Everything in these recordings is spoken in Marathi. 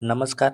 नमस्कार.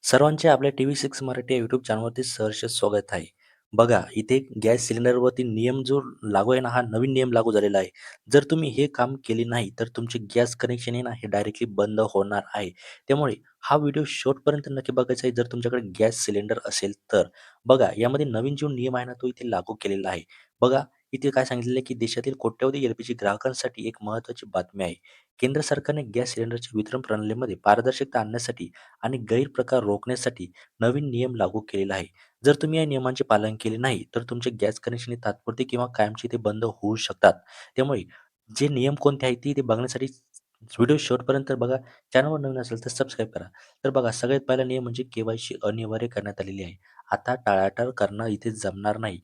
सर्वांचे आपल्या टी-व्ही 6 मराठी या यूट्यूब चॅनलवरती सहर्ष स्वागत आहे. बघा, इथे गॅस सिलेंडरवरती नियम जो लागू आहे ना, हा नवीन नियम लागू झालेला आहे. जर तुम्ही हे काम केले नाही, तर तुमचे गॅस कनेक्शन आहे ना, हे डायरेक्टली बंद होणार आहे. त्यामुळे हा व्हिडिओ शेवटपर्यंत नक्की बघायचा आहे, जर तुमच्याकडे गॅस सिलेंडर असेल तर. बघा, यामध्ये नवीन जो नियम आहे ना, तो इथे लागू केलेला आहे. बघा, इथे काय सांगितलेलं आहे, की देशातील कोट्यावधी एल-पी-जी ग्राहकांसाठी एक महत्त्वाची बातमी आहे. केंद्र सरकारने गॅस सिलेंडरच्या वितरण प्रणालीमध्ये पारदर्शकता आणण्यासाठी आणि गैरप्रकार रोखण्यासाठी नवीन नियम लागू केलेला आहे. जर तुम्ही या नियमांचे पालन केले नाही, तर तुमचे गॅस कनेक्शन हे तात्पुरते किंवा कायमचे ते बंद होऊ शकतात. त्यामुळे जे नियम कोणते आहेत ते बघण्यासाठी व्हिडिओ शेवटपर्यंत बघा. चॅनलवर नवीन असेल तर सबस्क्राईब करा. तर बघा, सगळ्यात पहिला नियम म्हणजे के-वाय-सी अनिवार्य करण्यात आलेली आहे. आता टाळाटाळ करणं इथे जमणार नाही.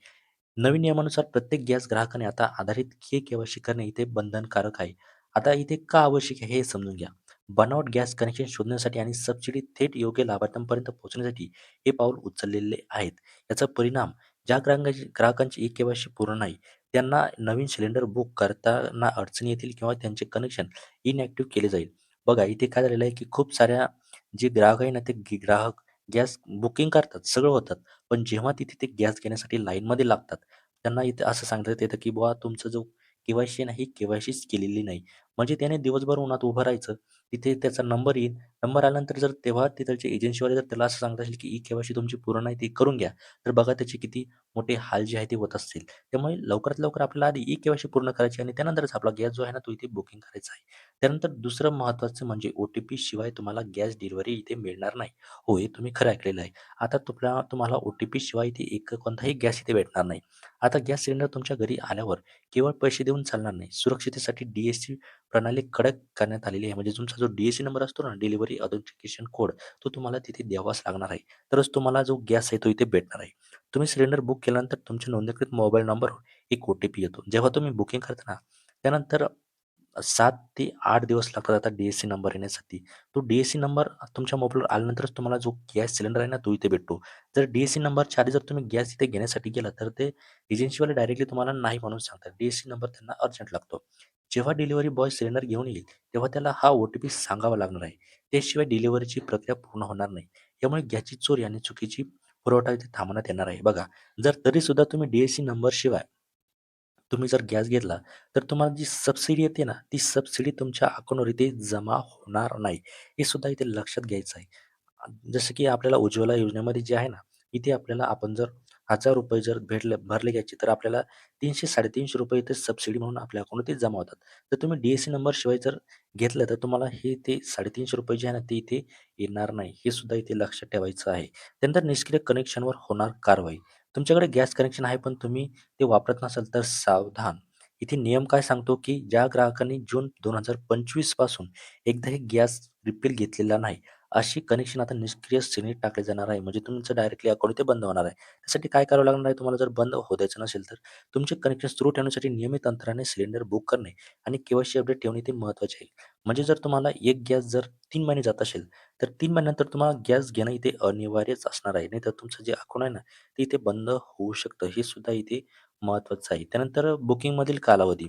नवीन नियमानुसार प्रत्येक गॅस ग्राहकाने आता आधारित के-वाय-सी करणे इथे बंधनकारक आहे. आता इथे का आवश्यक आहे हे समजून घ्या. बनावट गॅस कनेक्शन शोधण्यासाठी आणि सबसिडी थेट योग्य लाभार्थ्यांपर्यंत पोहोचण्यासाठी हे पाऊल उचललेले आहेत. याचा परिणाम ज्या ग्राहकांची ई-के-वाय-सी पूर्ण नाही, त्यांना नवीन सिलेंडर बुक करताना अडचणी येतील किंवा त्यांचे कनेक्शन इनॅक्टिव्ह केले जाईल. बघा, इथे काय झालेलं आहे, की खूप साऱ्या जे ग्राहक आहे ना, ते ग्राहक गॅस बुकिंग करतात, सगळं होतात. पण जेव्हा तिथे ते गॅस घेण्यासाठी लाईनमध्ये लागतात, त्यांना इथे असं सांगण्यात येतं, की बुवा तुमचा जो के-वाय-सी नाही, के-वाय-सीच केलेली नाही. म्हणजे त्याने दिवसभर उन्हात उभं राहायचं. तिथे त्याचा नंबर येईल. नंबर आल्यानंतर जर तेव्हा तिथलचे एजन्सीवाले जर त्याला असं सांगत असेल, की ई-के-वाय-सी तुमची पूर्ण नाही, ती करून घ्या. तर बघा त्याचे किती मोठे हाल जे आहे ते होत असतील. त्यामुळे लवकरात लवकर आपल्याला आधी ई-के-वाय-सी पूर्ण करायची आणि त्यानंतरच आपला गॅस जो आहे ना, तो इथे बुकिंग करायचा आहे. त्यानंतर दुसरं महत्त्वाचं म्हणजे ओ-टी-पी शिवाय तुम्हाला गॅस डिलिव्हरी इथे मिळणार नाही. हो, हे तुम्ही खरं ऐकलेलं आहे. आता तुम्हाला ओ-टी-पी शिवाय इथे कोणताही गॅस इथे भेटणार नाही. आता गॅस सिलेंडर तुमच्या घरी आल्यावर केवळ पैसे देऊन चालणार नाही. सुरक्षिततेसाठी डी-एस-सी प्रणाली कडक करण्यात आलेली आहे. म्हणजे तुमचा जो डी-एस-सी नंबर असतो ना, डिलिव्हरी ऑथेंटिकेशन कोड, तो तुम्हाला तिथे द्यावाच लागणार आहे. तरच तुम्हाला जो गॅस आहे तो इथे भेटणार आहे. तुम्ही सिलेंडर बुक केल्यानंतर तुमच्या नोंदणीकृत मोबाईल नंबरवर एक ओ-टी-पी येतो. जेव्हा तुम्ही बुकिंग करता ना, त्यानंतर 7 ते 8 दिवस लागतात आता डी-एस-सी नंबर येण्यासाठी. तो डी-एस-सी नंबर तुमच्या मोबाईलवर आल्यानंतरच तुम्हाला जो गॅस सिलेंडर आहे ना, तो इथे भेटतो. जर डी-एस-सी नंबरच्या आधी जर तुम्ही गॅस इथे घेण्यासाठी गेला, तर ते एजन्सीवाले डायरेक्टली तुम्हाला नाही म्हणून सांगतात. डी-एस-सी नंबर त्यांना अर्जंट लागतो. जेव्हा डिलिव्हरी बॉय सिलेंडर घेऊन येईल, तेव्हा त्याला हा ओ-टी-पी सांगावा लागणार आहे. त्याशिवाय डिलिव्हरीची प्रक्रिया पूर्ण होणार नाही. यामुळे गॅसची चोरी आणि चुकीची पुरवठा इथे थांबवण्यात येणार आहे. बघा, जर तरीसुद्धा तुम्ही डी-एस-सी नंबरशिवाय तुम्ही जर गॅस घेतला, तर तुम्हाला जी सबसिडी येते ना, ती सबसिडी तुमच्या अकाउंटवर इथे जमा होणार नाही. हे सुद्धा इथे लक्षात घ्यायचं आहे. जसं की आपल्याला उज्ज्वला योजनेमध्ये जे आहे ना, इथे आपल्याला आपण जर ₹1000 जर भरले घ्यायचे, तर आपल्याला ₹300-350 इथे सबसिडी म्हणून आपल्या अकाउंटमध्ये जमा होतात. तर तुम्ही डी-एस-सी नंबरशिवाय जर घेतलं, तर तुम्हाला हे ते ₹350 जे आहे ना, ते इथे येणार नाही. हे सुद्धा इथे लक्षात ठेवायचं आहे. त्यानंतर निष्क्रिय कनेक्शनवर होणार कारवाई. तुमच्याकडे गॅस कनेक्शन आहे, पण तुम्ही ते वापरत नसाल तर सावधान. इथे नियम काय सांगतो, की ज्या ग्राहकांनी जून 2025 पासून एकदाही गॅस रिफिल घेतलेला नाही, अशी कनेक्शन आता निष्क्रिय श्रेणीत टाकले जाणार आहे. म्हणजे तुमचं डायरेक्टली अकाउंट इथे बंद होणार आहे. त्यासाठी काय करावं लागणार आहे तुम्हाला, जर बंद होऊ द्यायचं नसेल तर? तुमचे कनेक्शन सुरू ठेवण्यासाठी नियमित अंतराने सिलेंडर बुक करणे आणि के-वाय-सी अपडेट ठेवणे ते महत्त्वाचे आहे. म्हणजे जर तुम्हाला एक गॅस जर 3 महिने जात असेल, तर 3 महिन्यानंतर तुम्हाला गॅस घेणं इथे अनिवार्यच असणार आहे. नाहीतर तुमचं जे अकाउंट आहे ना, ते इथे बंद होऊ शकतं. हे सुद्धा इथे महत्त्वाचं आहे. त्यानंतर बुकिंगमधील कालावधी.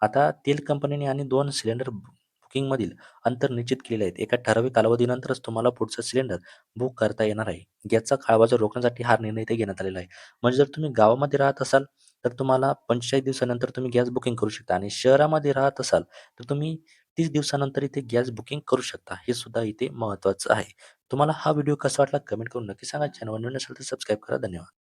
आता तेल कंपनीने आणि 2 सिलेंडर बुकिंगमधील अंतर निश्चित केलेले आहेत. एका ठराविक कालावधीनंतरच तुम्हाला पुढचा सिलेंडर बुक करता येणार आहे. गॅसचा काळाबाजार रोखण्यासाठी हा निर्णय इथे घेण्यात आलेला आहे. म्हणजे जर तुम्ही गावामध्ये राहत असाल, तर तुम्हाला 45 दिवसानंतर तुम्ही गॅस बुकिंग करू शकता आणि शहरामध्ये राहत असाल, तर तुम्ही 30 दिवसानंतर इथे गॅस बुकिंग करू शकता. हे सुद्धा इथे महत्त्वाचं आहे. तुम्हाला हा व्हिडिओ कसा वाटला कमेंट करून नक्की सांगा. चॅनलवर नवीन असेल तर सबस्क्राईब करा. धन्यवाद.